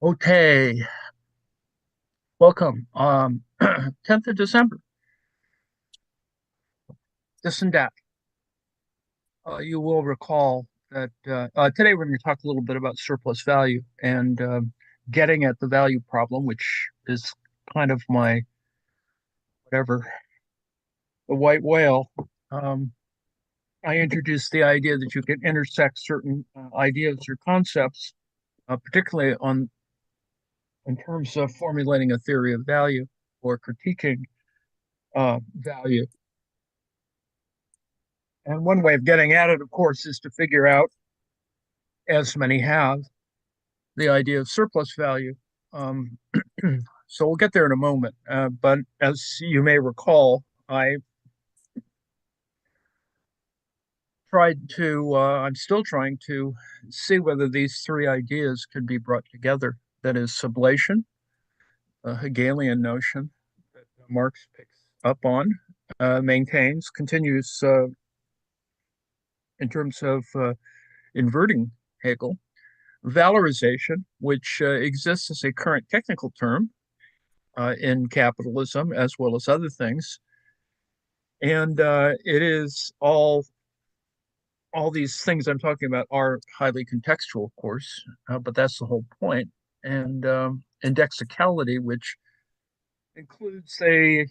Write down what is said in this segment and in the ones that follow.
Okay, welcome. 10th of December, this and that. You will recall that today we're going to talk a little bit about surplus value and getting at the value problem, which is kind of my whatever, the white whale. Um, I introduced the idea that you can intersect certain ideas or concepts, particularly on in terms of formulating a theory of value or critiquing value. And one way of getting at it, of course, is to figure out, as many have, the idea of surplus value. Um, so we'll get there in a moment. But as you may recall, I I'm still trying to see whether these three ideas can be brought together. That is sublation, a Hegelian notion that Marx picks up on, maintains, continues in terms of inverting Hegel. Valorization, which exists as a current technical term in capitalism as well as other things, and it is all these things I'm talking about are highly contextual, of course, but that's the whole point. And indexicality, which includes a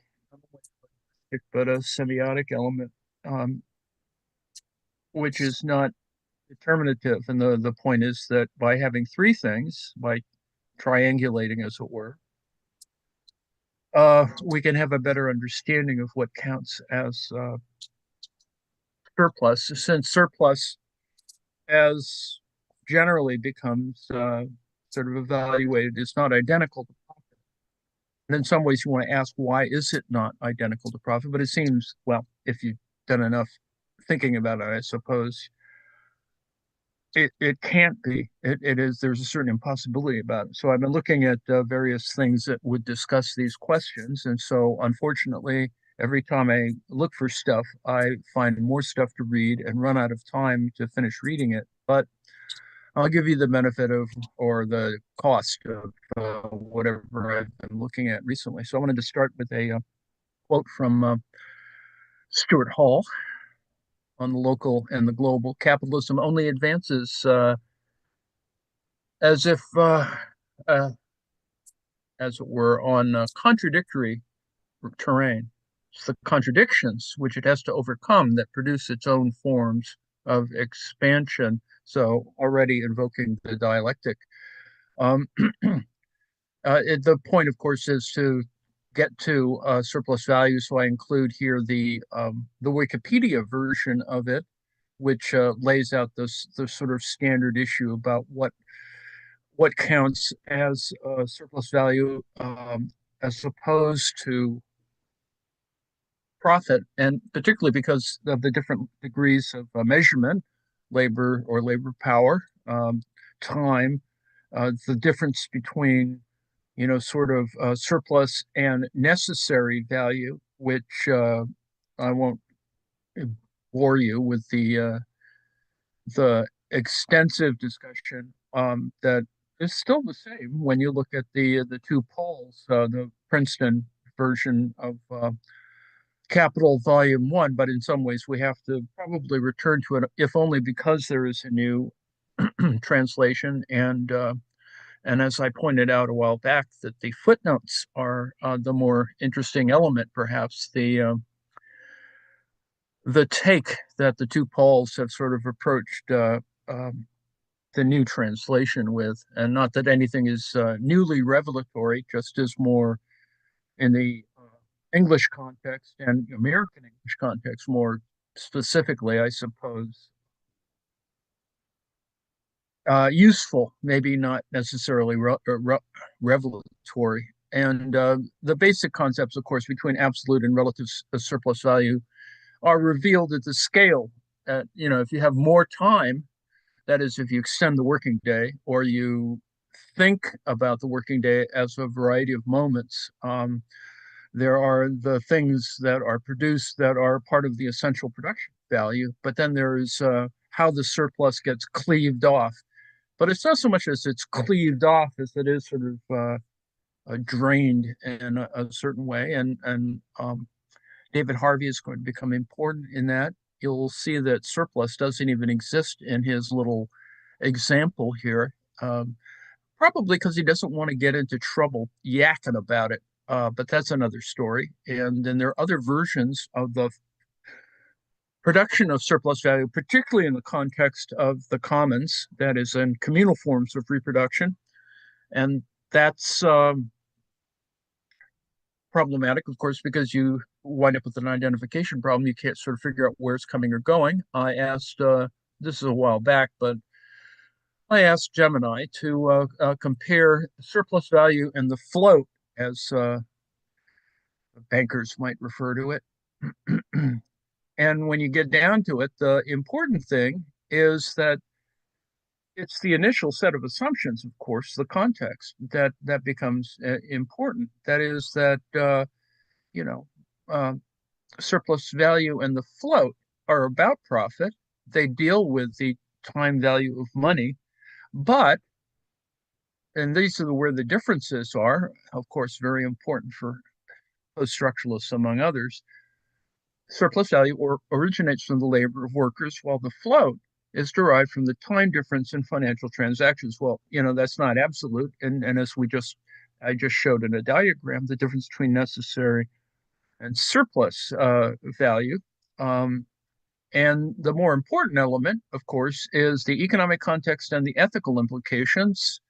semiotic element, um, which is not determinative. And the point is that by having three things, by triangulating, as it were, we can have a better understanding of what counts as surplus, since surplus as generally becomes sort of evaluated is not identical to profit. And in some ways, you want to ask, why is it not identical to profit? But it seems, well, if you've done enough thinking about it, I suppose it can't be. It is, there's a certain impossibility about it. So I've been looking at various things that would discuss these questions. And so unfortunately, every time I look for stuff, I find more stuff to read and run out of time to finish reading it. But I'll give you the benefit of, or the cost of whatever I've been looking at recently. So I wanted to start with a quote from Stuart Hall on the local and the global. Capitalism only advances as if, uh, as it were, on contradictory terrain. It's the contradictions which it has to overcome that produce its own forms of expansion. So already invoking the dialectic. Um, the point, of course, is to get to surplus value. So I include here the Wikipedia version of it, which lays out the sort of standard issue about what counts as surplus value as opposed to profit, and particularly because of the different degrees of measurement, labor or labor power, time, the difference between sort of surplus and necessary value, which I won't bore you with the extensive discussion that is still the same when you look at the two polls, the Princeton version of Capital Volume One, but in some ways we have to probably return to it, if only because there is a new translation and as I pointed out a while back, that the footnotes are the more interesting element, perhaps the take that the two Pauls have sort of approached the new translation with, and not that anything is newly revelatory, just as more in the English context and American English context, more specifically, I suppose, useful, maybe not necessarily revelatory. And the basic concepts, of course, between absolute and relative surplus value are revealed at the scale. If you have more time, that is, if you extend the working day or you think about the working day as a variety of moments, there are the things that are produced that are part of the essential production value, but then there is how the surplus gets cleaved off but it's not so much as it's cleaved off as it is sort of drained in a certain way. And David Harvey is going to become important in that. You'll see that surplus doesn't even exist in his little example here, probably because he doesn't want to get into trouble yakking about it. But that's another story. And then there are other versions of the production of surplus value, particularly in the context of the commons, that is, in communal forms of reproduction. And that's problematic, of course, because you wind up with an identification problem. You can't sort of figure out where it's coming or going. I asked, this is a while back, but I asked Gemini to compare surplus value and the float, as bankers might refer to it. And when you get down to it, the important thing is that it's the initial set of assumptions, of course, the context that becomes important. That is that you know uh, surplus value and the float are about profit. They deal with the time value of money, but and these are where the differences are, of course, very important for post-structuralists among others. Surplus value originates from the labor of workers, while the float is derived from the time difference in financial transactions. Well, that's not absolute. And as I just showed in a diagram, the difference between necessary and surplus value. Um, and the more important element, of course, is the economic context and the ethical implications.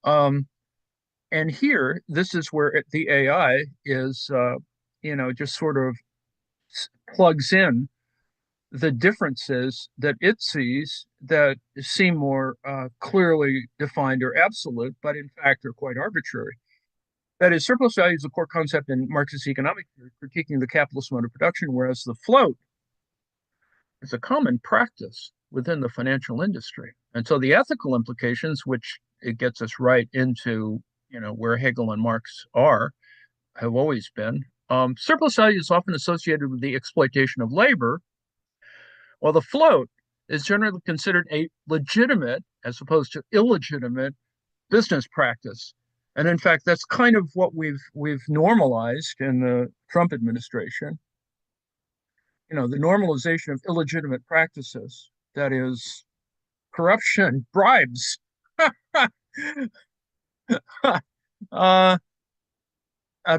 Um, and here, this is where the AI is, just sort of plugs in the differences that it sees that seem more clearly defined or absolute, but in fact are quite arbitrary. That is, surplus value is a core concept in Marxist economic theory, critiquing the capitalist mode of production, whereas the float is a common practice within the financial industry. And so the ethical implications, which it gets us right into, where Hegel and Marx have always been. Surplus value is often associated with the exploitation of labor, while the float is generally considered a legitimate, as opposed to illegitimate, business practice. And in fact, that's kind of what we've normalized in the Trump administration. The normalization of illegitimate practices, that is, corruption, bribes. uh,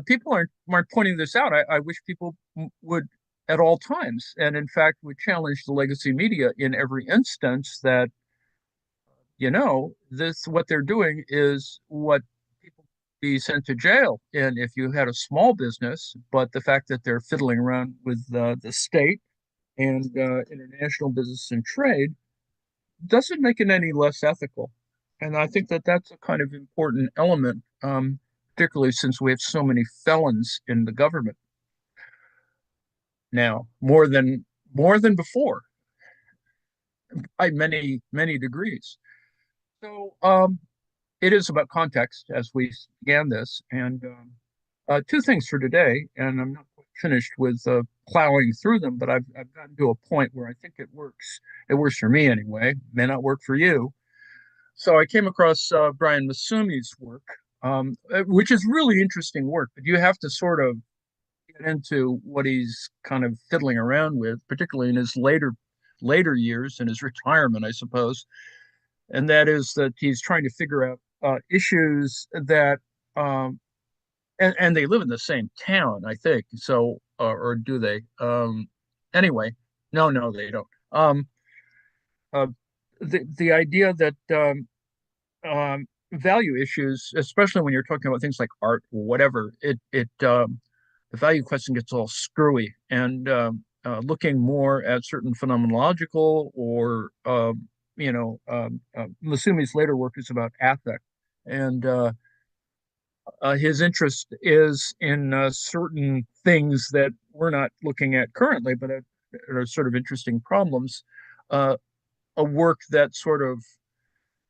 People aren't pointing this out. I wish people would at all times, and in fact, would challenge the legacy media in every instance that this what they're doing is what people be sent to jail. And if you had a small business, but the fact that they're fiddling around with the state and international business and trade doesn't make it any less ethical. And I think that that's a kind of important element, particularly since we have so many felons in the government now, more than before, by many many degrees. So it is about context as we began this, and two things for today. And I'm not quite finished with plowing through them, but I've gotten to a point where I think it works. It works for me anyway. May not work for you. So I came across Brian Masumi's work, which is really interesting work, but you have to sort of get into what he's kind of fiddling around with, particularly in his later years in his retirement, I suppose. And that is that he's trying to figure out issues that, and they live in the same town, I think. So, or do they? Anyway, no, they don't. Uh, the idea that value issues, especially when you're talking about things like art or whatever, the value question gets all screwy, and looking more at certain phenomenological or Masumi's later work is about affect, and his interest is in certain things that we're not looking at currently, but are sort of interesting problems. A work that sort of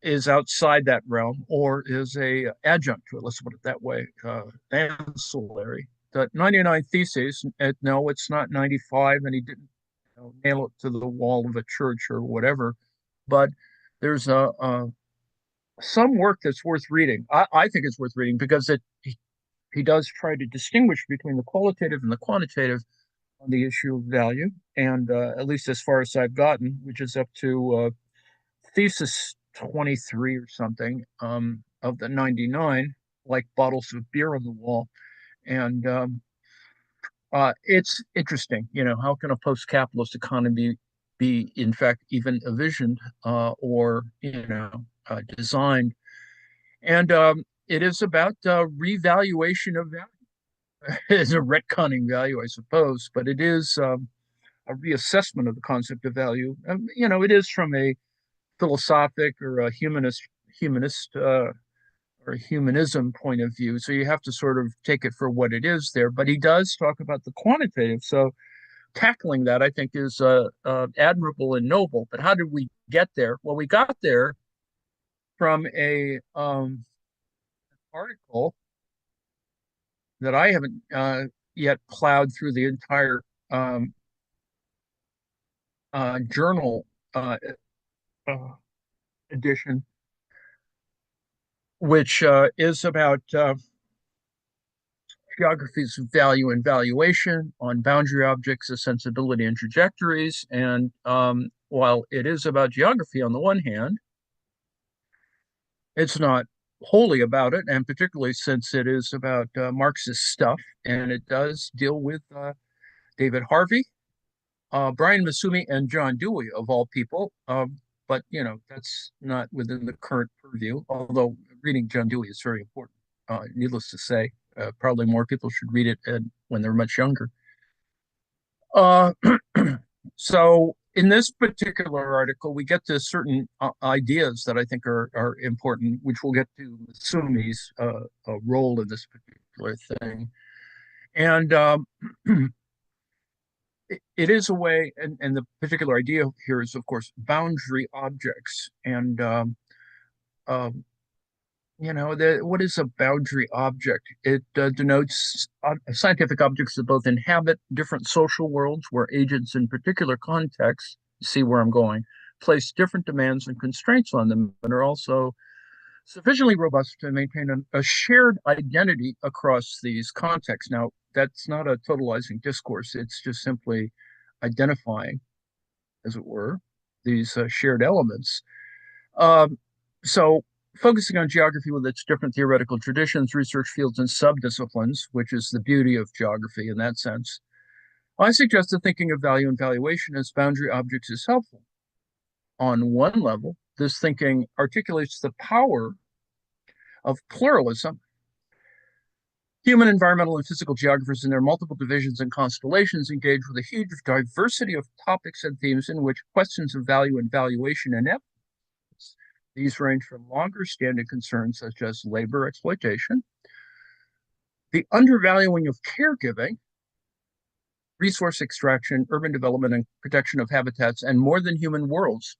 is outside that realm or is a adjunct to it. Let's put it that way, ancillary. The 99 Theses, no, it's not 95, and he didn't nail it to the wall of a church or whatever. But there's some work that's worth reading. I think it's worth reading because he does try to distinguish between the qualitative and the quantitative on the issue of value, and at least as far as I've gotten, which is up to thesis 23 or something of the 99, like bottles of beer on the wall. And it's interesting, how can a post-capitalist economy be, in fact, even envisioned or, designed? And it is about revaluation of value. It's a retconning value, I suppose, but it is a reassessment of the concept of value. It is from a philosophic or a humanist or humanism point of view. So you have to sort of take it for what it is there. But he does talk about the quantitative. So tackling that, I think, is admirable and noble. But how did we get there? Well, we got there from a article that I haven't yet plowed through the entire journal uh, edition, which is about geographies of value and valuation on boundary objects of sensibility and trajectories. And while it is about geography on the one hand, it's not wholly about it, and particularly since it is about Marxist stuff, and it does deal with David Harvey, Brian Masumi, and John Dewey, of all people. But, that's not within the current purview, although reading John Dewey is very important, needless to say. Probably more people should read it when they're much younger. Uh, so in this particular article, we get to certain ideas that I think are important, which we'll get to Sumi's role in this particular thing. And it is a way, and the particular idea here is, of course, boundary objects. And what is a boundary object? It denotes scientific objects that both inhabit different social worlds where agents in particular contexts, see where I'm going, place different demands and constraints on them, and are also sufficiently robust to maintain a shared identity across these contexts. Now, that's not a totalizing discourse. It's just simply identifying, as it were, these shared elements. Um, so focusing on geography with its different theoretical traditions, research fields, and subdisciplines, which is the beauty of geography in that sense, I suggest that thinking of value and valuation as boundary objects is helpful. On one level, this thinking articulates the power of pluralism. Human, environmental, and physical geographers in their multiple divisions and constellations engage with a huge diversity of topics and themes in which questions of value and valuation inevitably. These range from longer standing concerns such as labor exploitation, the undervaluing of caregiving, resource extraction, urban development, and protection of habitats, and more than human worlds,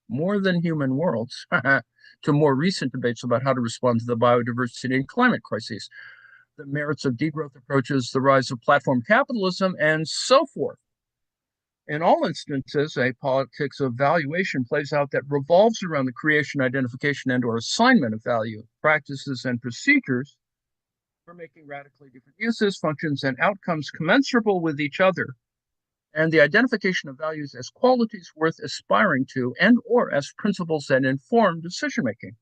to more recent debates about how to respond to the biodiversity and climate crises, the merits of degrowth approaches, the rise of platform capitalism, and so forth. In all instances, a politics of valuation plays out that revolves around the creation, identification, and/or assignment of value, practices, and procedures for making radically different uses, functions, and outcomes commensurable with each other, and the identification of values as qualities worth aspiring to and/or as principles that inform decision-making.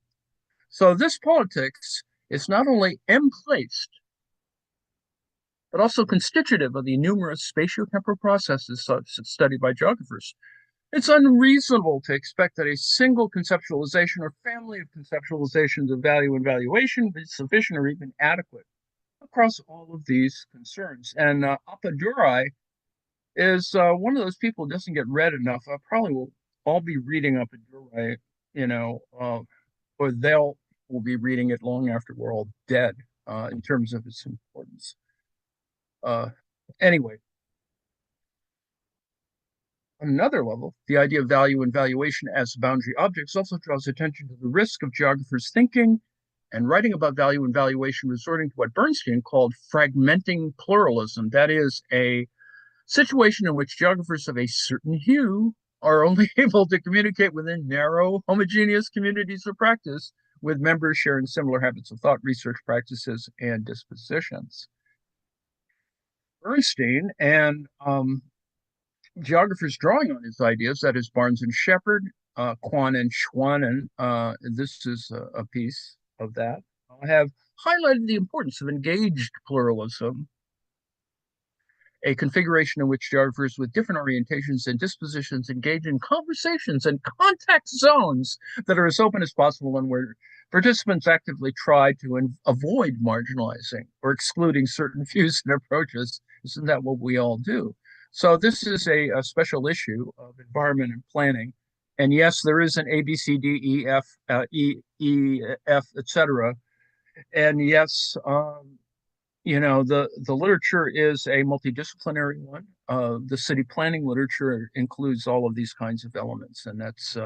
So this politics is not only emplaced, but also constitutive of the numerous spatiotemporal processes studied by geographers. It's unreasonable to expect that a single conceptualization or family of conceptualizations of value and valuation is sufficient or even adequate across all of these concerns. And Appadurai is one of those people who doesn't get read enough. I probably will all be reading Appadurai, or they'll will be reading it long after we're all dead in terms of its importance. Uh, anyway, on another level, the idea of value and valuation as boundary objects also draws attention to the risk of geographers thinking and writing about value and valuation, resorting to what Bernstein called fragmenting pluralism. That is, a situation in which geographers of a certain hue are only able to communicate within narrow, homogeneous communities of practice with members sharing similar habits of thought, research practices, and dispositions. Bernstein and geographers drawing on his ideas, that is Barnes and Shepard, Kwan and Schwanen, this is a piece of that, have highlighted the importance of engaged pluralism, a configuration in which geographers with different orientations and dispositions engage in conversations and contact zones that are as open as possible and where participants actively try to avoid marginalizing or excluding certain views and approaches. Isn't that what we all do? So this is a special issue of environment and planning. And yes, there is an A, B, C, D, E, F, F, etc. And yes, the literature is a multidisciplinary one. The city planning literature includes all of these kinds of elements, and that's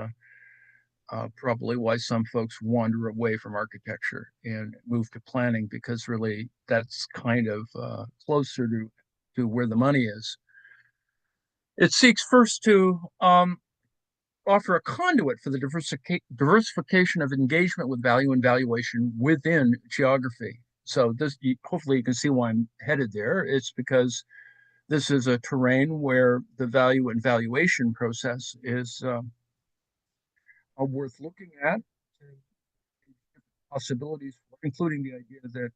probably why some folks wander away from architecture and move to planning, because really that's kind of closer to where the money is. It seeks first to offer a conduit for the diversification of engagement with value and valuation within geography. So this, hopefully you can see why I'm headed there. It's because this is a terrain where the value and valuation process is worth looking at. Possibilities, including the idea that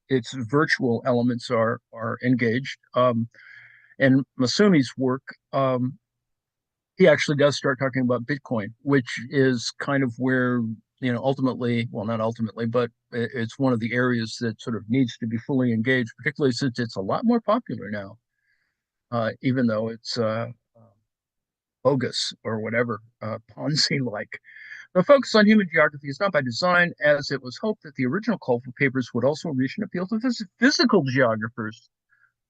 its virtual elements are engaged. And Masumi's work, he actually does start talking about Bitcoin, which is kind of where, ultimately, well, not ultimately, but it's one of the areas that sort of needs to be fully engaged, particularly since it's a lot more popular now, even though it's bogus or whatever, Ponzi-like. The focus on human geography is not by design, as it was hoped that the original call for papers would also reach and appeal to physical geographers.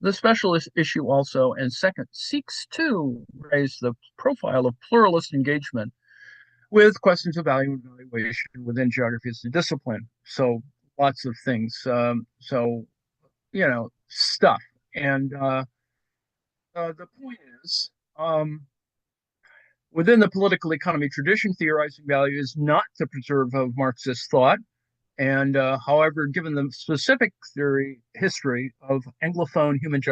The special issue also, and second, seeks to raise the profile of pluralist engagement with questions of value and valuation within geography as a discipline. So lots of things. Stuff. And the point is, within the political economy tradition, theorizing value is not the preserve of Marxist thought. And however, given the specific history of Anglophone human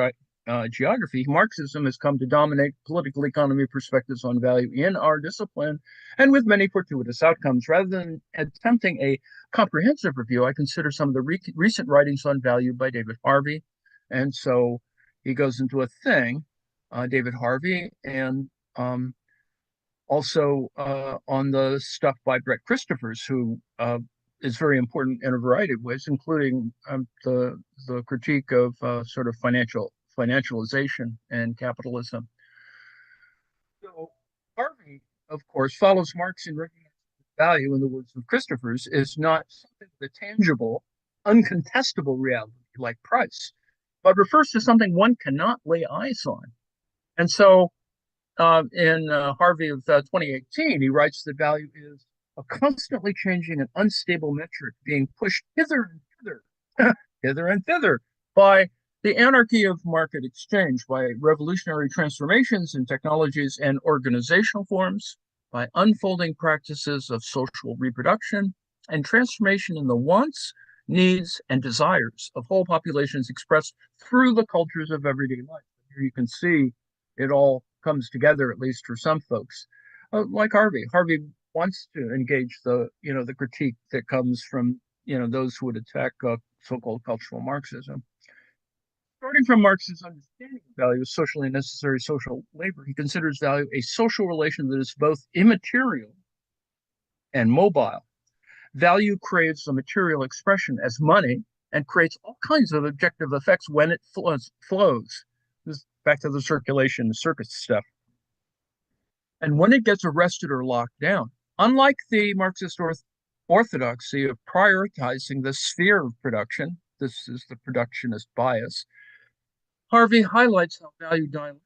geography, Marxism has come to dominate political economy perspectives on value in our discipline, and with many fortuitous outcomes. Rather than attempting a comprehensive review, I consider some of the recent writings on value by David Harvey. And so he goes into a thing, David Harvey, and also on the stuff by Brett Christophers, who is very important in a variety of ways, including the critique of sort of financialization and capitalism. So Harvey, of course, follows Marx in recognizing value, in the words of Christophers, is not something the tangible, uncontestable reality like price, but refers to something one cannot lay eyes on. And so in Harvey of 2018, he writes that value is a constantly changing and unstable metric being pushed hither and thither, hither and thither by the anarchy of market exchange, by revolutionary transformations in technologies and organizational forms, by unfolding practices of social reproduction, and transformation in the wants, needs, and desires of whole populations expressed through the cultures of everyday life. Here you can see it all comes together, at least for some folks, like Harvey. Harvey wants to engage the critique that comes from those who would attack so-called cultural Marxism. Starting from Marx's understanding of value as socially necessary social labor, he considers value a social relation that is both immaterial and mobile. Value craves a material expression as money and creates all kinds of objective effects when it flows. This back to the circulation, the circuit stuff. And when it gets arrested or locked down, unlike the Marxist orthodoxy of prioritizing the sphere of production, this is the productionist bias, Harvey highlights how value dialectic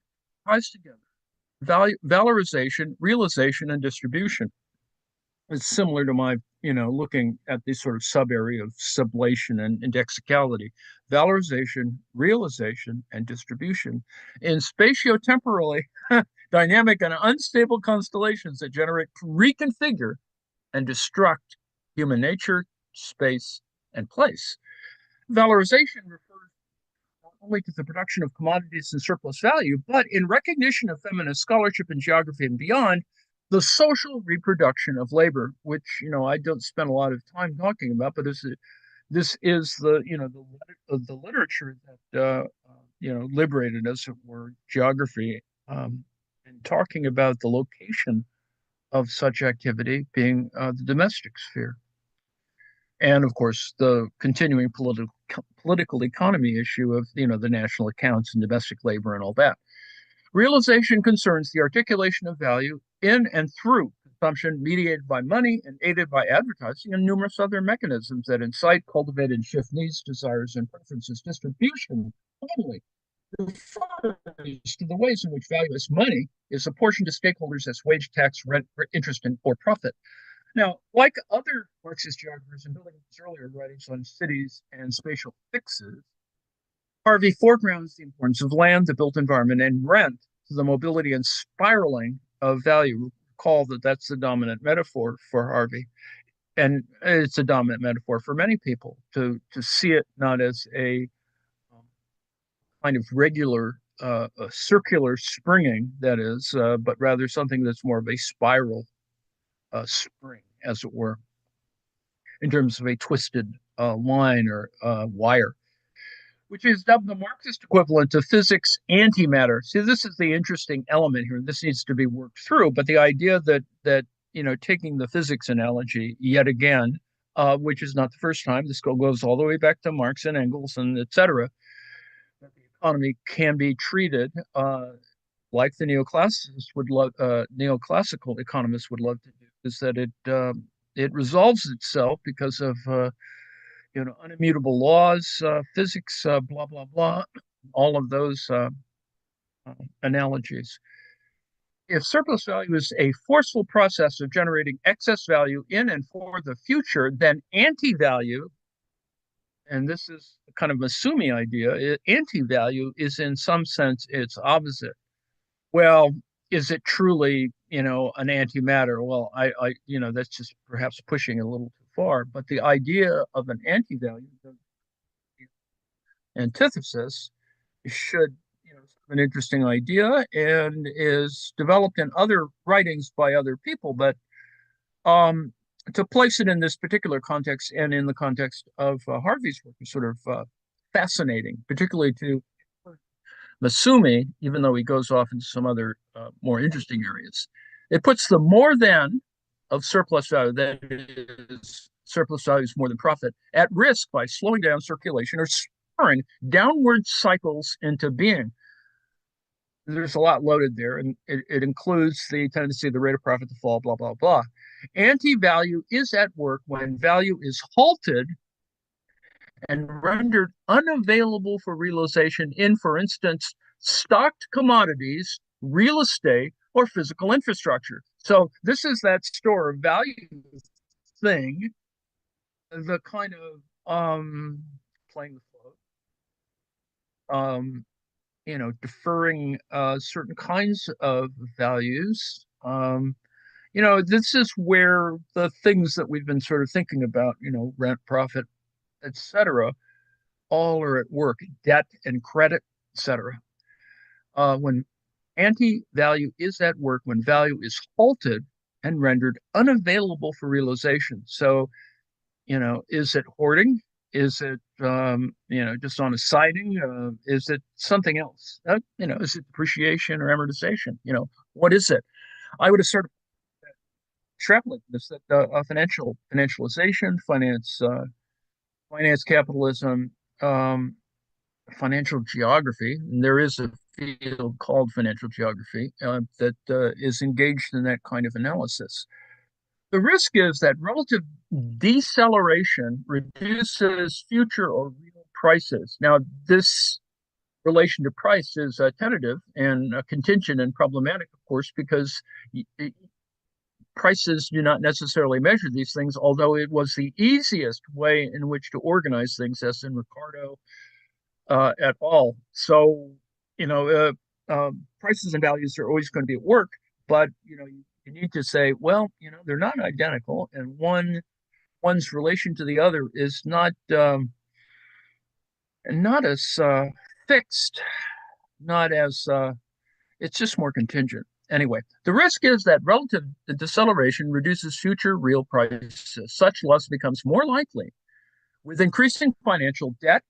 ties together valorization, realization, and distribution. It's similar to my, looking at this sort of sub area of sublation and indexicality. Valorization, realization, and distribution in spatiotemporally dynamic and unstable constellations that generate, reconfigure, and destruct human nature, space, and place. Valorization refers not only to the production of commodities and surplus value, but in recognition of feminist scholarship in geography and beyond, the social reproduction of labor, which I don't spend a lot of time talking about, but this is the literature that liberated us, or geography, and talking about the location of such activity being the domestic sphere. And of course, the continuing political economy issue of the national accounts and domestic labor and all that. Realization concerns the articulation of value in and through consumption, mediated by money and aided by advertising and numerous other mechanisms that incite, cultivate, and shift needs, desires, and preferences. Distribution, finally, refers to the ways in which value as money is apportioned to stakeholders as wage, tax, rent, interest, or profit. Now, like other Marxist geographers and building his earlier writings on cities and spatial fixes, Harvey foregrounds the importance of land, the built environment, and rent to the mobility and spiraling of value. Recall that that's the dominant metaphor for Harvey. And it's a dominant metaphor for many people to see it not as a kind of regular, a circular springing, that is, but rather something that's more of a spiral spring, as it were, in terms of a twisted line or wire, which is dubbed the Marxist equivalent of physics antimatter. See, this is the interesting element here. This needs to be worked through, but the idea that taking the physics analogy yet again, which is not the first time, this goes all the way back to Marx and Engels and etc., that the economy can be treated like the neoclassical economists would love to do, is that it resolves itself because of unimmutable laws, physics, blah blah blah, all of those analogies. If surplus value is a forceful process of generating excess value in and for the future, then anti-value, and this is kind of a Sumi idea, anti-value is in some sense its opposite. Well, is it truly, an antimatter? Well, that's just perhaps pushing it a little too far. But the idea of an anti-value, the antithesis, should, an interesting idea and is developed in other writings by other people. But to place it in this particular context and in the context of Harvey's work is sort of fascinating, particularly to Masumi, even though he goes off into some other more interesting areas. It puts the more than of surplus value, that is, surplus value is more than profit, at risk by slowing down circulation or spurring downward cycles into being. There's a lot loaded there, and it includes the tendency of the rate of profit to fall, blah, blah, blah. Anti-value is at work when value is halted and rendered unavailable for realization in, for instance, stocked commodities, real estate, or physical infrastructure. So this is that store of value thing, the kind of playing the float, deferring certain kinds of values. This is where the things that we've been sort of thinking about, rent, profit, etc., all are at work, debt and credit, etc. When anti-value is at work, when value is halted and rendered unavailable for realization. So, is it hoarding? Is it, just on a siding? Is it something else? Is it depreciation or amortization? What is it? I would have sort of extrapolated this, that financialization, finance capitalism, financial geography, and there is a field called financial geography that is engaged in that kind of analysis. The risk is that relative deceleration reduces future or real prices. Now, this relation to price is tentative and contingent and problematic, of course, because prices do not necessarily measure these things, although it was the easiest way in which to organize things, as in Ricardo at all. So, prices and values are always going to be at work, but you need to say, well, they're not identical, and one one's relation to the other is not as fixed, not as it's just more contingent. Anyway, the risk is that relative deceleration reduces future real prices. Such loss becomes more likely with increasing financial debt,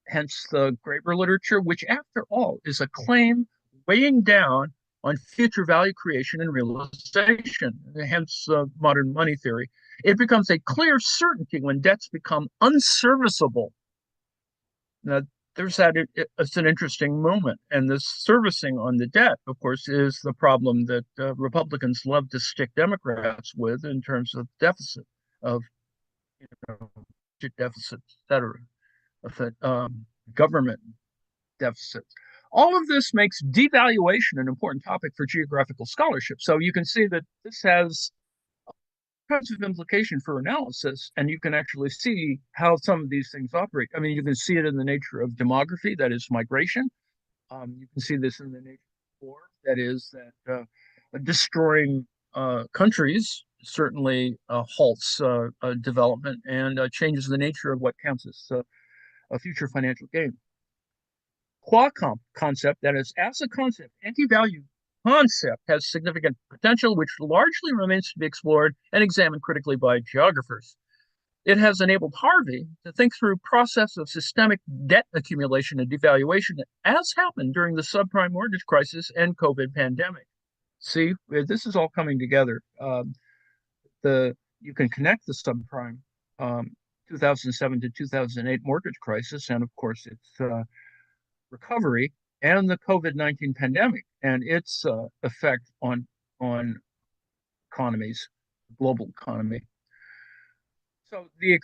hence the Graeber literature, which, after all, is a claim weighing down on future value creation and realization, hence modern money theory. It becomes a clear certainty when debts become unserviceable. Now, there's that. It's an interesting moment, and this servicing on the debt, of course, is the problem that Republicans love to stick Democrats with in terms of deficit, of budget deficits, et cetera, of government deficits. All of this makes devaluation an important topic for geographical scholarship. So you can see that this has kinds of implication for analysis, and you can actually see how some of these things operate. I mean, you can see it in the nature of demography, that is migration. You can see this in the nature of war, that is that destroying countries certainly halts development and changes the nature of what counts as a future financial gain. Qua concept, that is, as a concept, anti-value concept has significant potential, which largely remains to be explored and examined critically by geographers. It has enabled Harvey to think through process of systemic debt accumulation and devaluation, as happened during the subprime mortgage crisis and COVID pandemic. See, this is all coming together. The You can connect the subprime 2007 to 2008 mortgage crisis, and of course, its recovery, and the COVID-19 pandemic and its effect on economies, global economy. So the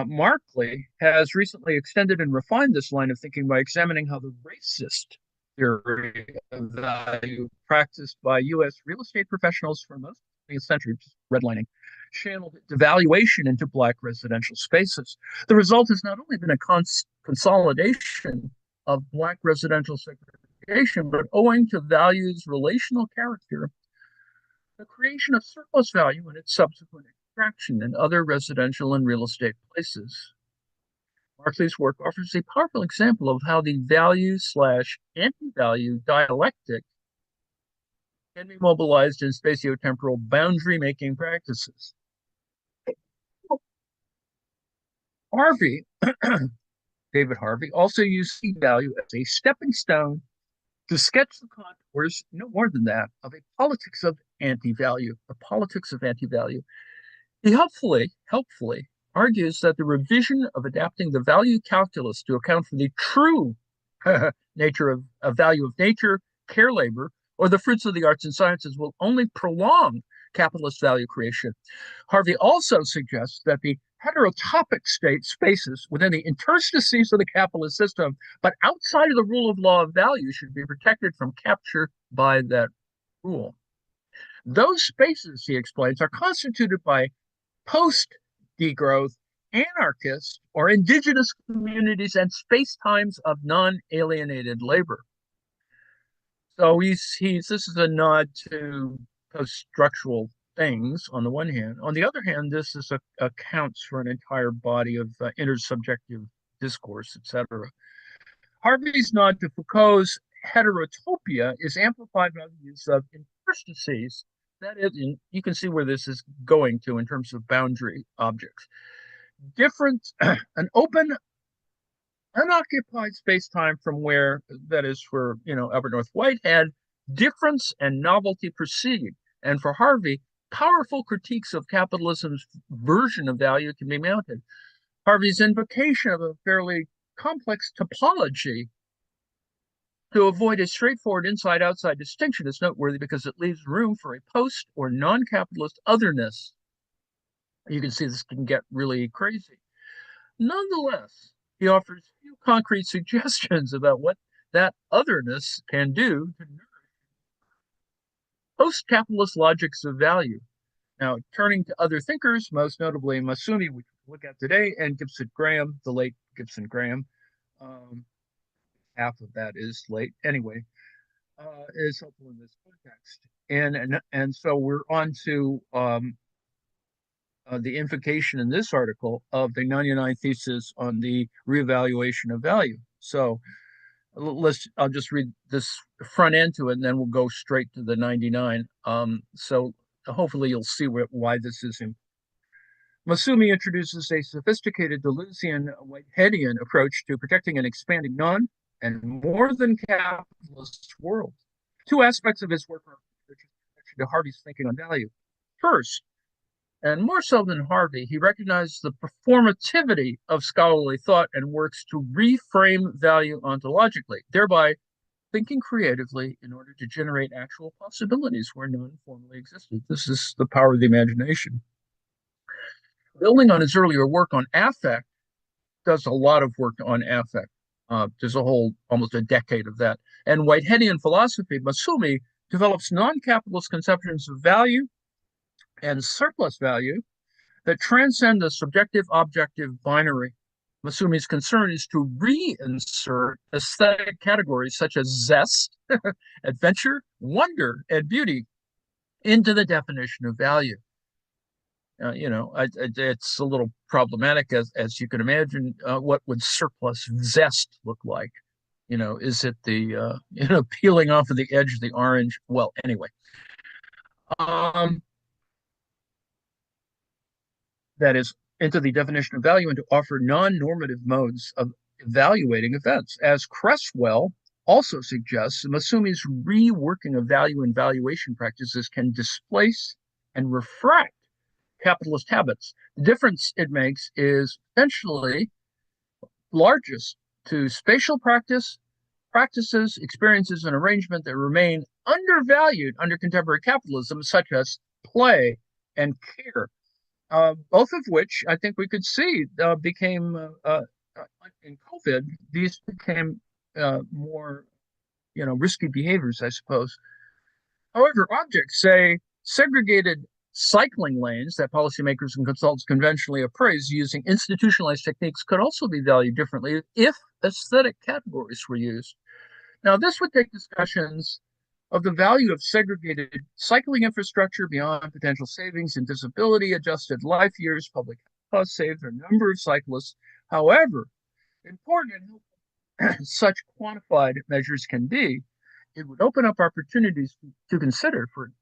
Markley has recently extended and refined this line of thinking by examining how the racist theory of value practiced by U.S. real estate professionals for most of the 20th century, redlining, channeled devaluation into Black residential spaces. The result has not only been a consolidation of Black residential segregation, but owing to value's relational character, the creation of surplus value and its subsequent extraction in other residential and real estate places. Markley's work offers a powerful example of how the value slash anti-value dialectic can be mobilized in spatiotemporal boundary making practices. Harvey, David Harvey, also used value as a stepping stone to sketch the contours, no more than that, of a politics of anti-value, a politics of anti-value. He helpfully argues that the revision of adapting the value calculus to account for the true nature of value of nature, care labor, or the fruits of the arts and sciences will only prolong capitalist value creation. Harvey also suggests that the heterotopic state spaces within the interstices of the capitalist system, but outside of the rule of law of value, should be protected from capture by that rule. Those spaces, he explains, are constituted by post-degrowth anarchist or indigenous communities and space times of non-alienated labor. So this is a nod to post-structural things on the one hand. On the other hand, this accounts for an entire body of intersubjective discourse, etc. Harvey's nod to Foucault's heterotopia is amplified by the use of interstices. That is, you can see where this is going to in terms of boundary objects. An open, unoccupied space-time from where, that is, for Albert North Whitehead, difference and novelty proceed. And for Harvey, powerful critiques of capitalism's version of value can be mounted. Harvey's invocation of a fairly complex topology to avoid a straightforward inside-outside distinction is noteworthy because it leaves room for a post or non-capitalist otherness. You can see this can get really crazy. Nonetheless, he offers few concrete suggestions about what that otherness can do to nourish post-capitalist logics of value. Now, turning to other thinkers, most notably Masumi, which we'll look at today, and Gibson Graham, the late Gibson Graham. Half of that is late. Anyway, is helpful in this context. And so we're on to the invocation in this article of the 99 thesis on the reevaluation of value. So I'll just read this front end to it, and then we'll go straight to the 99. So hopefully you'll see why this is important. Masumi introduces a sophisticated Deleuzian Whiteheadian approach to protecting an expanding non and more than capitalist world. Two aspects of his work are to Harvey's thinking on value. First, and more so than Harvey, he recognizes the performativity of scholarly thought and works to reframe value ontologically, thereby thinking creatively in order to generate actual possibilities where none formerly existed. This is the power of the imagination. Building on his earlier work on affect, does a lot of work on affect. There's a whole almost a decade of that. And Whiteheadian philosophy, Masumi develops non-capitalist conceptions of value and surplus value that transcend the subjective objective binary. Masumi's concern is to reinsert aesthetic categories such as zest, adventure, wonder, and beauty into the definition of value. It's a little problematic, as you can imagine. What would surplus zest look like? Is it the peeling off of the edge of the orange? Well, anyway, um, that is into the definition of value and to offer non-normative modes of evaluating events. As Cresswell also suggests, Masumi's reworking of value and valuation practices can displace and refract capitalist habits. The difference it makes is potentially largest to spatial practices, experiences, and arrangement that remain undervalued under contemporary capitalism, such as play and care, both of which I think we could see became in COVID. These became more, risky behaviors, I suppose. However, objects, say segregated cycling lanes that policymakers and consultants conventionally appraise using institutionalized techniques, could also be valued differently if aesthetic categories were used. Now, this would take discussions of the value of segregated cycling infrastructure beyond potential savings in disability adjusted life years, public costs saved, or number of cyclists. However, important and such quantified measures can be, it would open up opportunities to consider for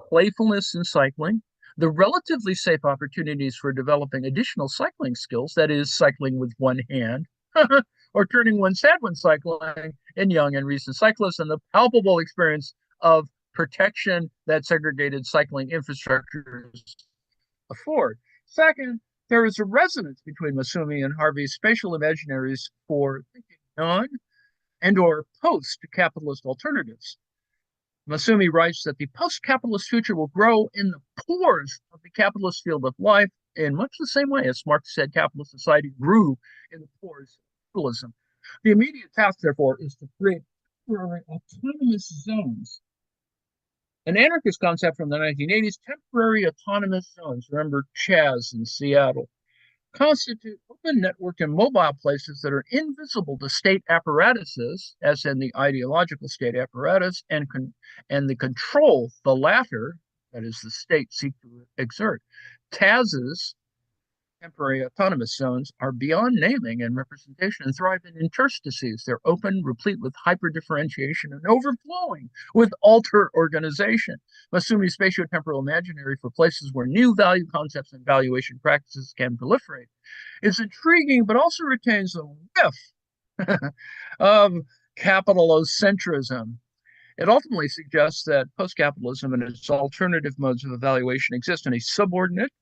playfulness in cycling, the relatively safe opportunities for developing additional cycling skills, that is, cycling with one hand, or turning one's head when cycling in young and recent cyclists, and the palpable experience of protection that segregated cycling infrastructures afford. Second, there is a resonance between Masumi and Harvey's spatial imaginaries for thinking non and or post-capitalist alternatives. Masumi writes that the post-capitalist future will grow in the pores of the capitalist field of life in much the same way as Marx said capitalist society grew in the pores of capitalism. The immediate task, therefore, is to create temporary autonomous zones. An anarchist concept from the 1980s, temporary autonomous zones, remember Chaz in Seattle, constitute open network and mobile places that are invisible to state apparatuses, as in the ideological state apparatus, and the control the latter, that is the state, seek to exert. Taz's temporary autonomous zones are beyond naming and representation and thrive in interstices. They're open, replete with hyperdifferentiation, and overflowing with alter organization. Masumi's spatiotemporal imaginary for places where new value concepts and valuation practices can proliferate is intriguing, but also retains a whiff of capitalocentrism. It ultimately suggests that post-capitalism and its alternative modes of evaluation exist in a subordinate,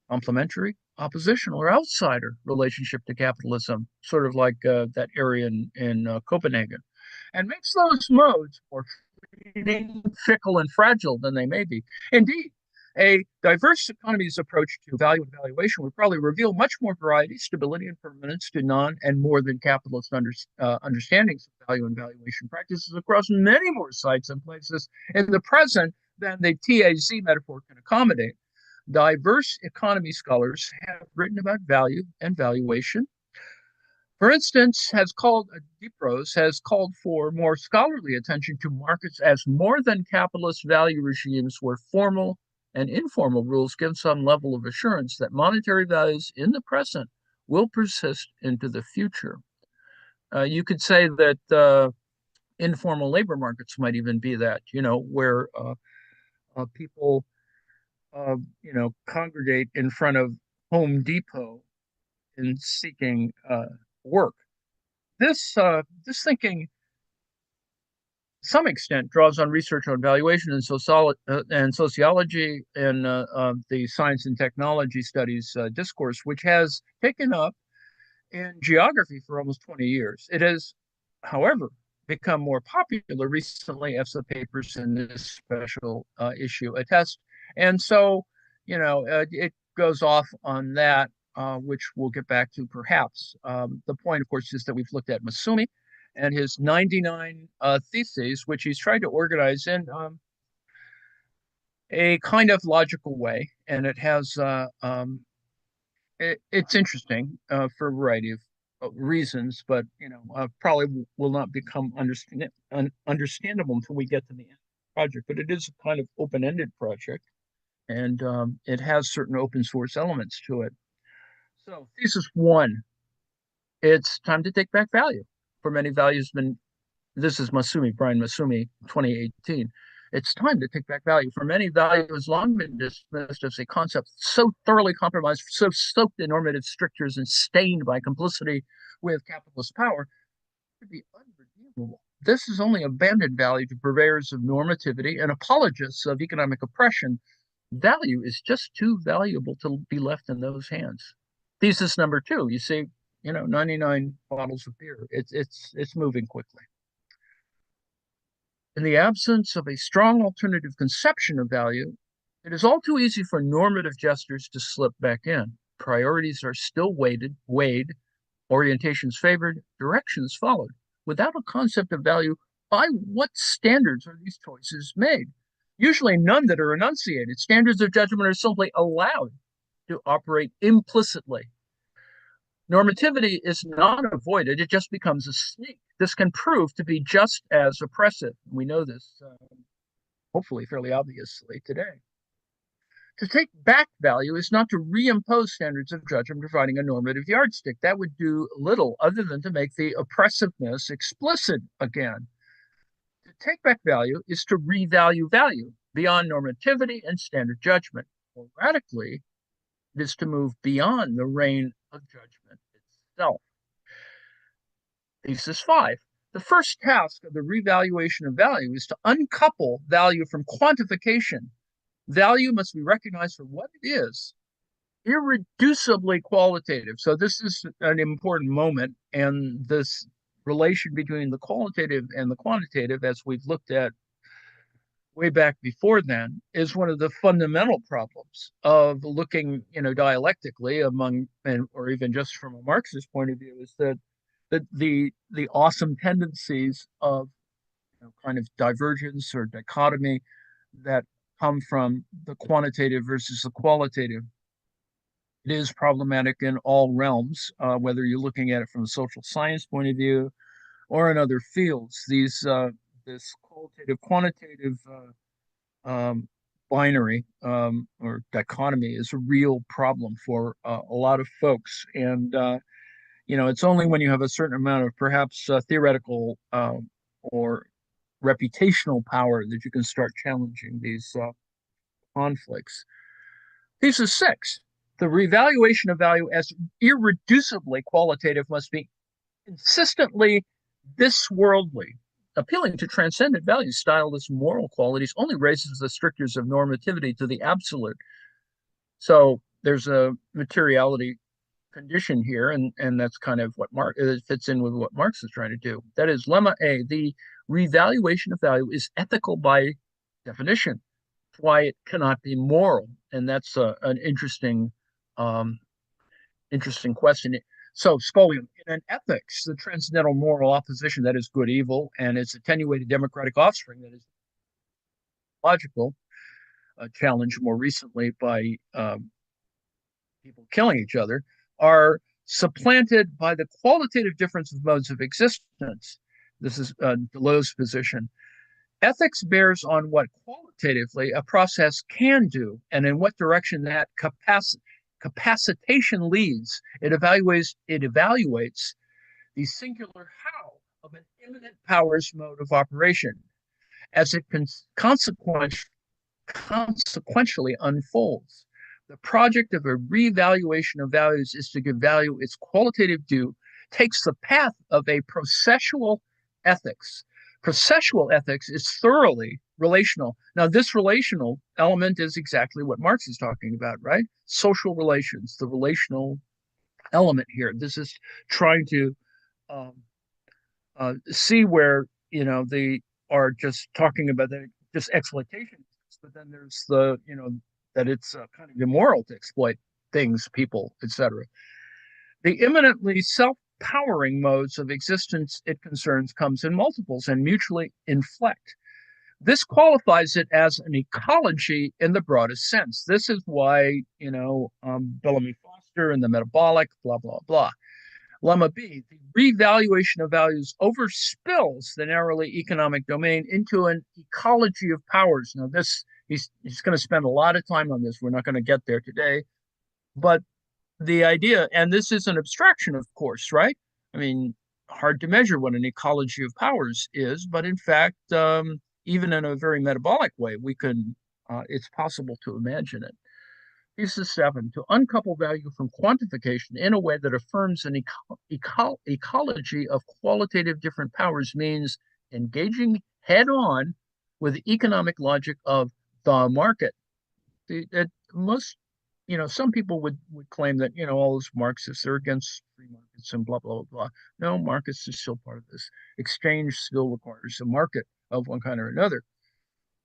complementary, oppositional, or outsider relationship to capitalism, sort of like that area in Copenhagen, and makes those modes more fleeting, fickle, and fragile than they may be. Indeed, a diverse economy's approach to value and valuation would probably reveal much more variety, stability, and permanence to non and more than capitalist understandings of value and valuation practices across many more sites and places in the present than the TAZ metaphor can accommodate. Diverse economy scholars have written about value and valuation. For instance, DeProse has called for more scholarly attention to markets as more than capitalist value regimes where formal and informal rules give some level of assurance that monetary values in the present will persist into the future. You could say that informal labor markets might even be that, where people, congregate in front of Home Depot in seeking work. This thinking, to some extent, draws on research on valuation and sociology and the science and technology studies discourse, which has taken up in geography for almost 20 years. It has, however, become more popular recently as the papers in this special issue attest. And so, it goes off on that, which we'll get back to perhaps. The point, of course, is that we've looked at Masumi and his 99 theses, which he's tried to organize in a kind of logical way. And it has it's interesting for a variety of reasons, but probably will not become understandable until we get to the end of the project. But it is a kind of open-ended project, and it has certain open source elements to it. So, thesis one: it's time to take back value. For many, values been. This is Brian Masumi, 2018. It's time to take back value. For many, value has long been dismissed as a concept so thoroughly compromised, so soaked in normative strictures and stained by complicity with capitalist power to be unredeemable. This is only abandoned value to purveyors of normativity and apologists of economic oppression. Value is just too valuable to be left in those hands. Thesis number two, you see, 99 bottles of beer. It's moving quickly. In the absence of a strong alternative conception of value, it is all too easy for normative gestures to slip back in. Priorities are still weighed, orientations favored, directions followed. Without a concept of value, by what standards are these choices made? Usually none that are enunciated. Standards of judgment are simply allowed to operate implicitly. Normativity is not avoided, it just becomes a sneak. This can prove to be just as oppressive. We know this, hopefully, fairly obviously today. To take back value is not to reimpose standards of judgment providing a normative yardstick. That would do little other than to make the oppressiveness explicit again. To take back value is to revalue value beyond normativity and standard judgment. More radically, it is to move beyond the reign of judgment itself. Thesis 5. The first task of the revaluation of value is to uncouple value from quantification. Value must be recognized for what it is, irreducibly qualitative. So this is an important moment, and this relation between the qualitative and the quantitative, as we've looked at way back before then, is one of the fundamental problems of looking, dialectically among, or even just from a Marxist point of view, is that the awesome tendencies of kind of divergence or dichotomy that come from the quantitative versus the qualitative. It is problematic in all realms, whether you're looking at it from a social science point of view or in other fields. This qualitative quantitative binary or dichotomy is a real problem for a lot of folks, and it's only when you have a certain amount of perhaps theoretical or reputational power that you can start challenging these conflicts. Thesis 6. The revaluation of value as irreducibly qualitative must be consistently this-worldly. Appealing to transcendent values styled as moral qualities only raises the strictures of normativity to the absolute. So there's a materiality condition here, and that's kind of what it fits in with what Marx is trying to do. That is, lemma A, the revaluation of value is ethical by definition. That's why it cannot be moral, and that's an interesting question. So, Spolium, in an ethics, the transcendental moral opposition that is good evil and its attenuated democratic offspring that is logical, challenged more recently by people killing each other, are supplanted by the qualitative difference of modes of existence. This is Deleuze's position. Ethics bears on what qualitatively a process can do and in what direction that capacitation leads. It evaluates the singular how of an imminent powers mode of operation as it consequentially unfolds. The project of a revaluation of values is to give value its qualitative due, takes the path of a processual ethics. Processual ethics is thoroughly relational. Now, this relational element is exactly what Marx is talking about, right? Social relations, the relational element here. This is trying to um, see where they are just talking about that just exploitation, but then there's that it's kind of immoral to exploit things, people, etc. The imminently self-powering modes of existence it concerns comes in multiples and mutually inflect. This qualifies it as an ecology in the broadest sense. This is why Bellamy Foster and the metabolic blah blah blah. Lemma B, the revaluation of values overspills the narrowly economic domain into an ecology of powers. Now, he's going to spend a lot of time on this. We're not going to get there today. But the idea, and this is an abstraction, of course, right? I mean, hard to measure what an ecology of powers is, but in fact, even in a very metabolic way, it's possible to imagine it. Thesis 7, to uncouple value from quantification in a way that affirms an ecology of qualitative different powers means engaging head on with the economic logic of the market. Most, some people would claim that, all those Marxists are against free markets and blah, blah, blah. No, markets is still part of this. Exchange still requires a market of one kind or another,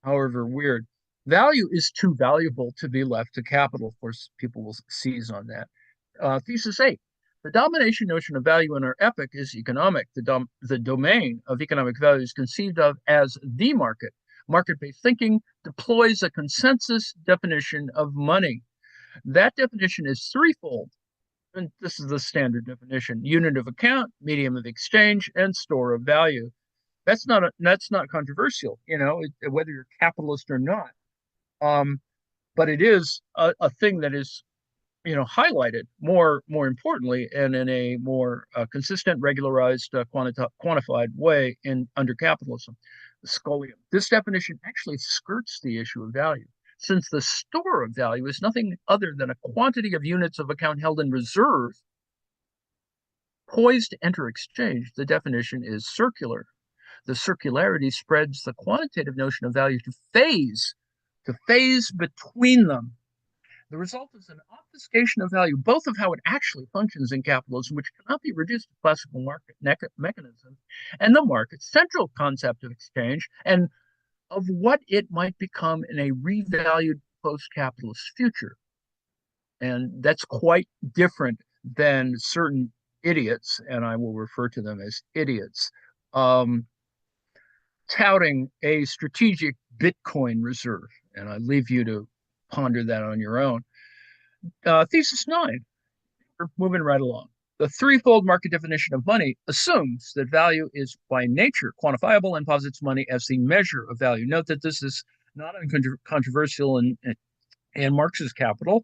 however weird. Value is too valuable to be left to capital. Of course, people will seize on that. Thesis 8. The domination notion of value in our epoch is economic. The domain of economic value is conceived of as the market. Market-based thinking deploys a consensus definition of money. That definition is threefold. And this is the standard definition: unit of account, medium of exchange, and store of value. That's not controversial, whether you're capitalist or not. But it is a thing that is, highlighted more importantly and in a more consistent, regularized, quantified way in under capitalism. The scholium. This definition actually skirts the issue of value, since the store of value is nothing other than a quantity of units of account held in reserve, poised to enter exchange. The definition is circular. The circularity spreads the quantitative notion of value to phase between them. The result is an obfuscation of value, both of how it actually functions in capitalism, which cannot be reduced to classical market mechanisms, and the market's central concept of exchange, and of what it might become in a revalued post-capitalist future. And that's quite different than certain idiots, and I will refer to them as idiots, touting a strategic Bitcoin reserve. And I leave you to ponder that on your own. Thesis 9, we're moving right along. The threefold market definition of money assumes that value is by nature quantifiable and posits money as the measure of value. Note that this is not controversial in Marx's Capital,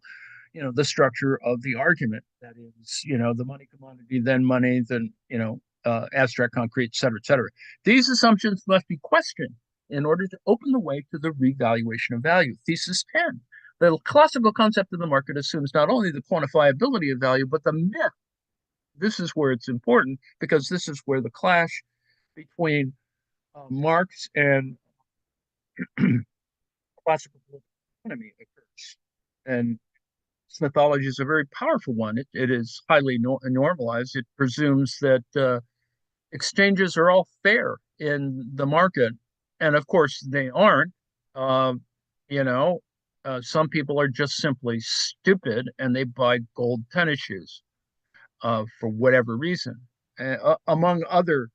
the structure of the argument. That is, the money commodity, then money, then, abstract, concrete, et cetera, et cetera. These assumptions must be questioned in order to open the way to the revaluation of value. Thesis 10. The classical concept of the market assumes not only the quantifiability of value, but the myth. This is where it's important, because this is where the clash between Marx and classical economy occurs. And mythology is a very powerful one. It is highly normalized. It presumes that exchanges are all fair in the market. And of course, they aren't. You know, some people are just simply stupid and they buy gold tennis shoes for whatever reason, among other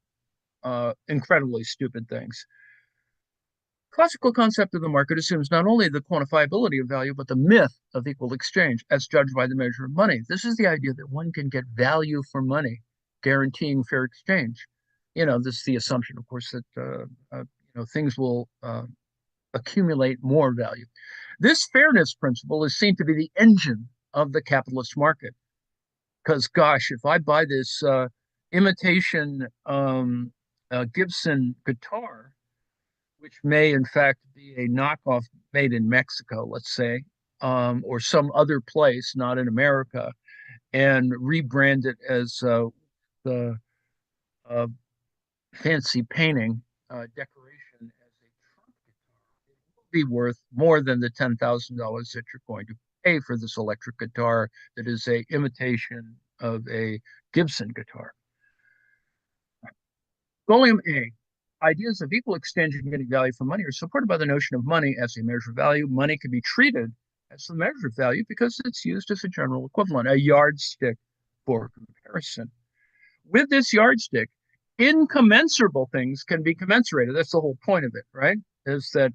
incredibly stupid things. Classical concept of the market assumes not only the quantifiability of value, but the myth of equal exchange as judged by the measure of money. This is the idea that one can get value for money, guaranteeing fair exchange. This is the assumption, of course, that things will accumulate more value. This fairness principle is seen to be the engine of the capitalist market. Because, gosh, if I buy this imitation Gibson guitar, which may in fact be a knockoff made in Mexico, let's say, or some other place, not in America, and rebrand it as the uh, fancy painting decoration as a trunk guitar, it will be worth more than the $10,000 that you're going to pay for this electric guitar that is a imitation of a Gibson guitar. Volume A. Ideas of equal exchange and getting value for money are supported by the notion of money as a measure of value. Money can be treated as the measure of value because it's used as a general equivalent, a yardstick for comparison. With this yardstick, incommensurable things can be commensurated. That's the whole point of it, right? Is that,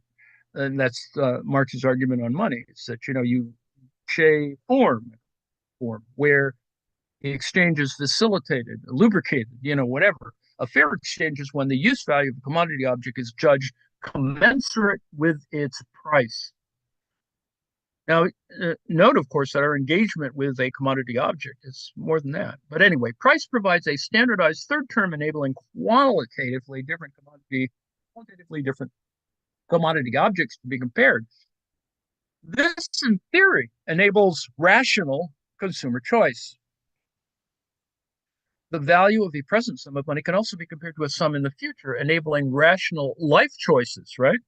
and that's Marx's argument on money. It's that you form where the exchange is facilitated, lubricated, whatever. A fair exchange is when the use value of a commodity object is judged commensurate with its price. Now, note, of course, that our engagement with a commodity object is more than that. But anyway, price provides a standardized third term enabling qualitatively different commodity objects to be compared. This, in theory, enables rational consumer choice. The value of a present sum of money can also be compared to a sum in the future, enabling rational life choices, right?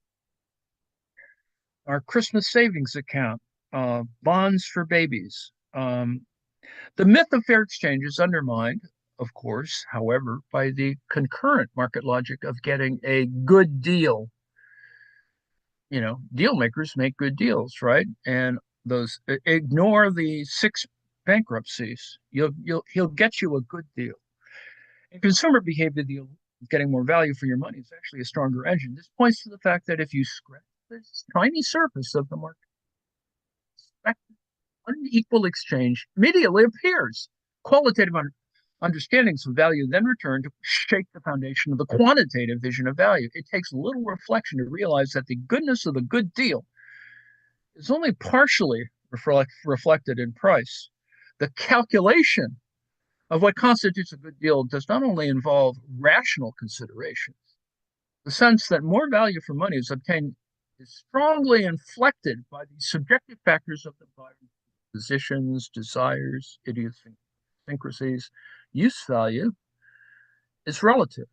Our Christmas savings account, bonds for babies. The myth of fair exchange is undermined, of course, however, by the concurrent market logic of getting a good deal. Deal makers make good deals, right? And those ignore the 6 bankruptcies. He'll get you a good deal. And consumer behavior, the getting more value for your money, is actually a stronger engine. This points to the fact that if you scratch this tiny surface of the market, unequal exchange immediately appears. Qualitative understandings of value then return to shake the foundation of the quantitative vision of value. It takes little reflection to realize that the goodness of a good deal is only partially reflected in price. The calculation of what constitutes a good deal does not only involve rational considerations. The sense that more value for money is obtained is strongly inflected by the subjective factors of the buyer: positions, desires, idiosyncrasies. Use value is relative,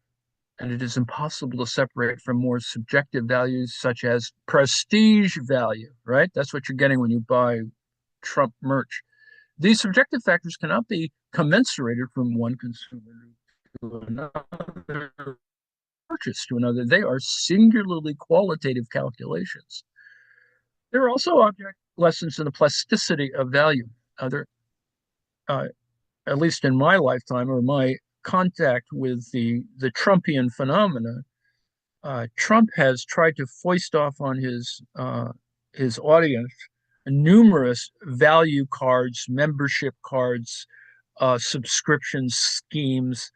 and it is impossible to separate from more subjective values such as prestige value, right? That's what you're getting when you buy Trump merch. These subjective factors cannot be commensurated from one consumer to another, purchase to another. They are singularly qualitative calculations. There are also object lessons in the plasticity of value. Uh, at least in my lifetime or my contact with the Trumpian phenomena, Trump has tried to foist off on his audience numerous value cards, membership cards, subscription schemes.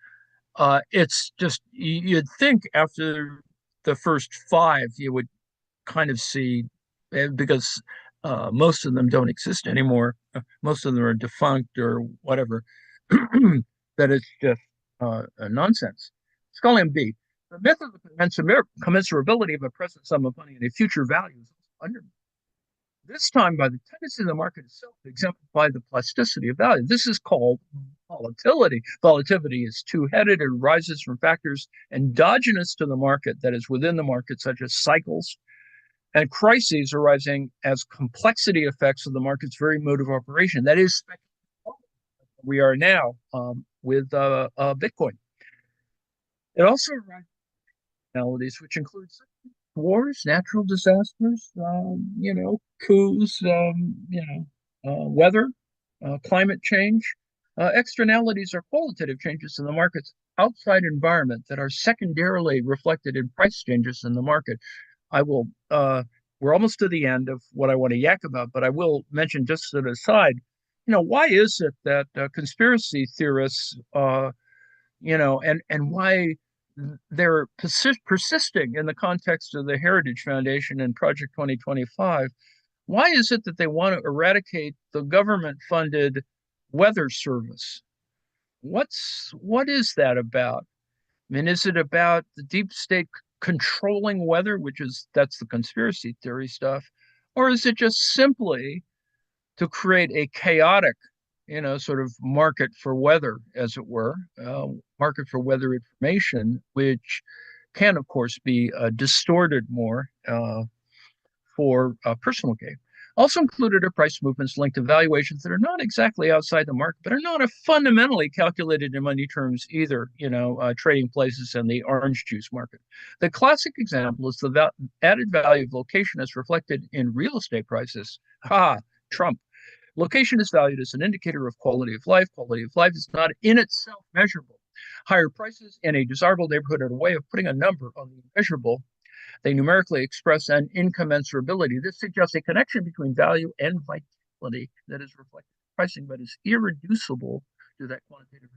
It's just, you'd think after the first 5, you would kind of see, because most of them don't exist anymore. Most of them are defunct or whatever, that it's just nonsense. Scholium B. The myth of the commensurability of a present sum of money and a future value is under this time by the tendency of the market itself to exemplify the plasticity of value. This is called volatility. Volatility is two-headed. It arises from factors endogenous to the market, that is within the market, such as cycles and crises arising as complexity effects of the market's very mode of operation. That is, we are now with Bitcoin. It also arises from which includes wars, natural disasters, coups, weather, climate change. Externalities are qualitative changes in the market's outside environment that are secondarily reflected in price changes in the market. We're almost to the end of what I want to yak about, but I will mention just as an aside, why is it that conspiracy theorists, and why they're persisting in the context of the Heritage Foundation and Project 2025. Why is it that they want to eradicate the government-funded weather service? What is that about? I mean, is it about the deep state controlling weather, which is that's the conspiracy theory stuff, or is it just simply to create a chaotic, sort of market for weather, as it were, market for weather information, which can, of course, be distorted more for personal gain. Also included are price movements linked to valuations that are not exactly outside the market, but are not fundamentally calculated in money terms either, trading places and the orange juice market. The classic example is the added value of location as reflected in real estate prices. Ha, Trump. Location is valued as an indicator of quality of life. Quality of life is not in itself measurable. Higher prices in a desirable neighborhood are a way of putting a number on the measurable. They numerically express an incommensurability. This suggests a connection between value and vitality that is reflected in pricing, but is irreducible to that quantitative.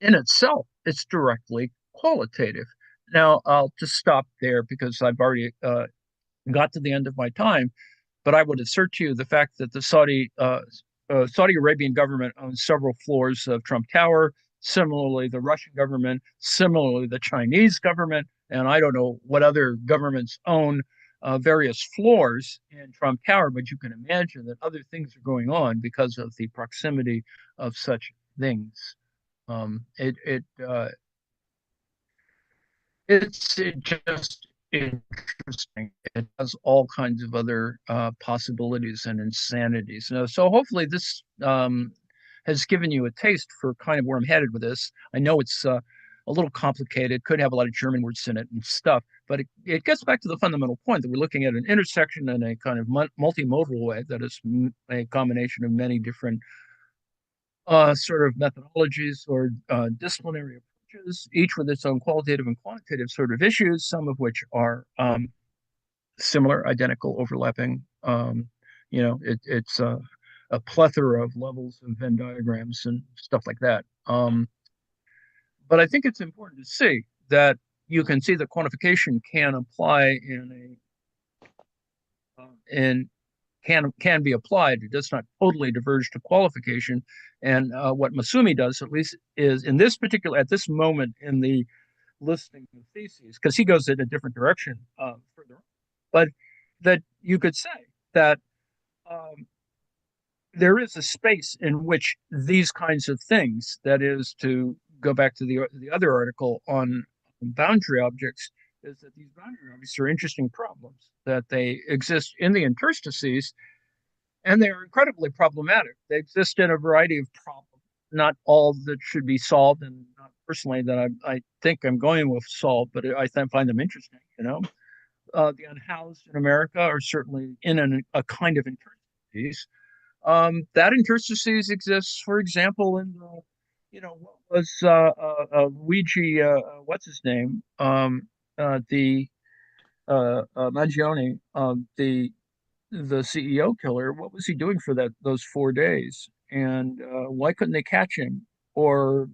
In itself, it's directly qualitative. Now, I'll just stop there because I've already got to the end of my time. But I would assert to you the fact that the Saudi Arabian government owns several floors of Trump Tower. Similarly, the Russian government, similarly, the Chinese government, and I don't know what other governments own various floors in Trump Tower, but you can imagine that other things are going on because of the proximity of such things. It's just interesting. It has all kinds of other possibilities and insanities. So hopefully this has given you a taste for kind of where I'm headed with this. I know it's a little complicated, could have a lot of German words in it and stuff, but it gets back to the fundamental point that we're looking at an intersection in a kind of multimodal way that is a combination of many different sort of methodologies or disciplinary approaches, each with its own qualitative and quantitative sort of issues, some of which are similar, identical, overlapping. It's a plethora of levels and Venn diagrams and stuff like that. But I think it's important to see that you can see that quantification can apply in can be applied. It does not totally diverge to qualification. And what Masumi does, at least, is in this particular at this moment in the listing of theses, because he goes in a different direction further on, but that you could say that um, there is a space in which these kinds of things, that is to go back to the other article on boundary objects, is that these boundary objects are interesting problems, that they exist in the interstices and they're incredibly problematic. They exist in a variety of problems, not all that should be solved, and not personally that I think I'm going with solve, but I find them interesting. The unhoused in America are certainly in a kind of interstices. That interstices exists, for example, in the, what was Luigi, what's his name? The Mangione, the CEO killer. What was he doing for those 4 days? And why couldn't they catch him? Or,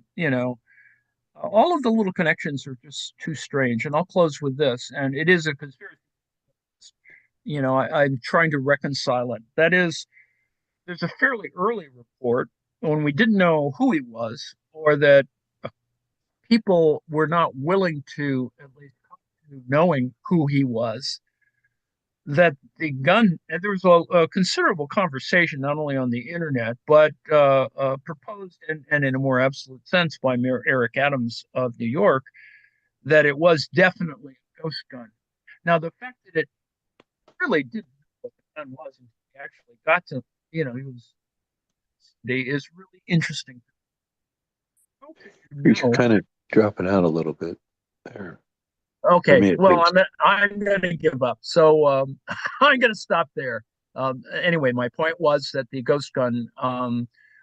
all of the little connections are just too strange. And I'll close with this, and it is a conspiracy. I'm trying to reconcile it. That is, there's a fairly early report when we didn't know who he was, or that people were not willing to at least come to knowing who he was, that the gun, and there was a considerable conversation, not only on the internet, but proposed and in a more absolute sense by Mayor Eric Adams of New York, that it was definitely a ghost gun. Now, the fact that it really didn't know what the gun was until he actually got to, he was, is really interesting. You're kind of dropping out a little bit there. For Okay, me, at well, least. I'm going to give up. So I'm going to stop there. Anyway, my point was that the ghost gun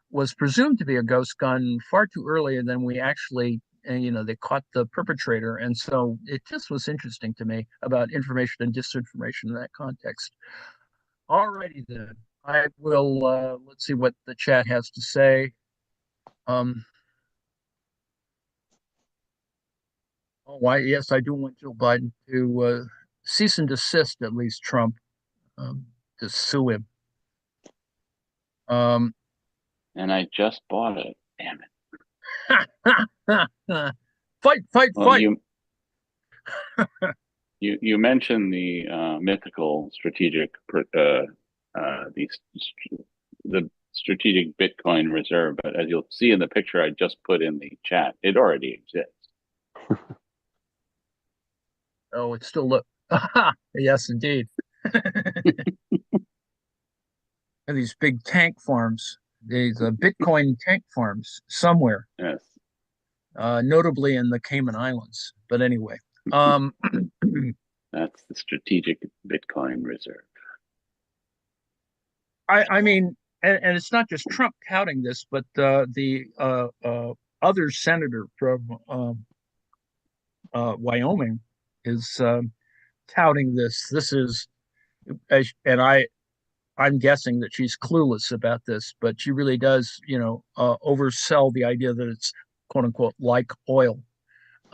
was presumed to be a ghost gun far too early, and then we actually, they caught the perpetrator, and so it just was interesting to me about information and disinformation in that context. All righty then, I will. Let's see what the chat has to say. Um, why? Yes, I do want Joe Biden to cease and desist, at least Trump, um, to sue him. Um, And I just bought it. Damn it. fight, fight, Well, fight. you mentioned the mythical strategic the strategic Bitcoin reserve, but as you'll see in the picture I just put in the chat, it already exists. Oh, it's still look. Yes, indeed. And these big tank farms, these Bitcoin tank farms somewhere, Yes, notably in the Cayman Islands. But anyway, um, that's the strategic Bitcoin reserve. I mean, and it's not just Trump touting this, but the other senator from Wyoming is touting this. This is, and I'm guessing that she's clueless about this, but she really does, oversell the idea that it's quote unquote like oil,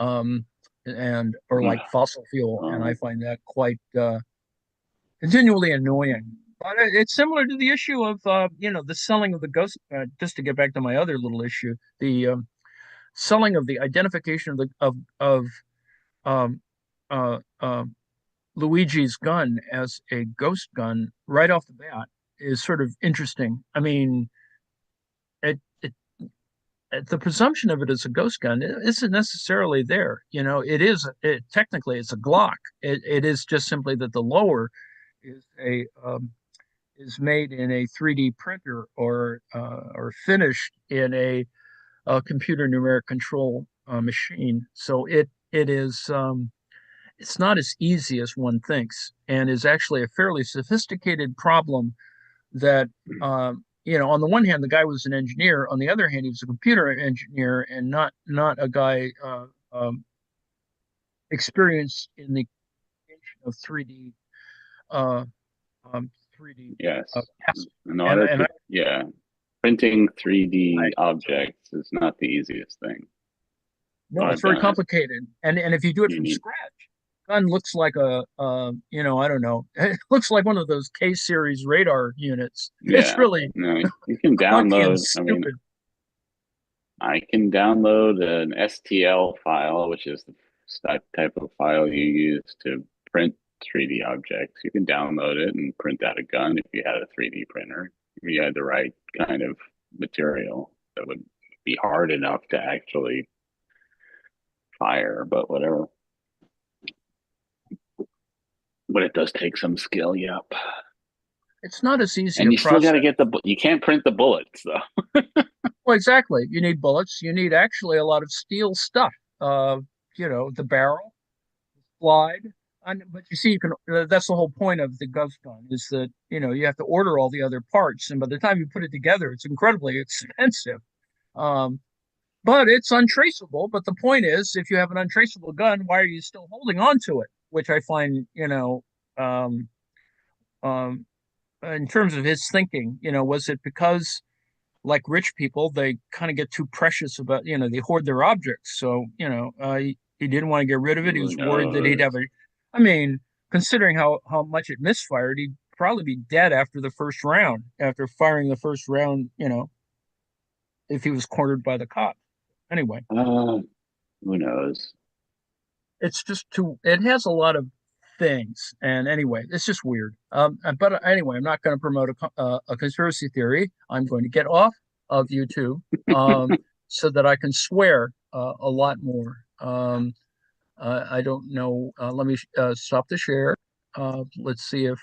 and or like fossil fuel, and I Oh, find that quite continually annoying. But it's similar to the issue of the selling of the ghost. Just to get back to my other little issue, the selling of the identification of the of um, uh, Luigi's gun as a ghost gun right off the bat is sort of interesting. I mean, it the presumption of it as a ghost gun isn't necessarily there. It is technically it's a Glock. It is just simply that the lower is a is made in a 3D printer or finished in a computer numeric control machine. So it is it's not as easy as one thinks, and is actually a fairly sophisticated problem that on the one hand the guy was an engineer, on the other hand he was a computer engineer and not a guy experienced in the creation of 3D uh, 3D yes. tests. In And order and I, to, yeah, printing 3D so objects is not the easiest thing. no, it's I've very done it. complicated. And if you do it You from need, scratch, gun looks like I don't know, it looks like one of those K series radar units. It's yeah, really no, you can clunky and download. I mean, stupid. I can download an STL file, which is the type of file you use to print 3D objects. You can download it and print out a gun if you had a 3D printer. If you had the right kind of material that would be hard enough to actually fire, but whatever. But it does take some skill, yep. It's not as easy And a you still got to process. get you can't print the bullets though. Well, exactly. You need bullets. You need actually a lot of steel stuff. Uh, the barrel, the slide. But you see, you can. That's the whole point of the ghost gun is that you have to order all the other parts, and by the time you put it together, it's incredibly expensive. Um, but it's untraceable. But the point is, if you have an untraceable gun, why are you still holding on to it? Which I find, um, um, in terms of his thinking, was it because like rich people, they kind of get too precious about, they hoard their objects. So, he didn't want to get rid of it. He Who was worried that he'd have knows? a, I mean, considering how much it misfired, he'd probably be dead after the first round, after firing the first round, if he was cornered by the cop. Anyway, Uh, who knows? it's just it has a lot of things. And anyway, it's just weird. But anyway, I'm not going to promote a conspiracy theory. I'm going to get off of YouTube so that I can swear a lot more. I don't know. Let me stop the share. Let's see if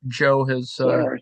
Joe has Swear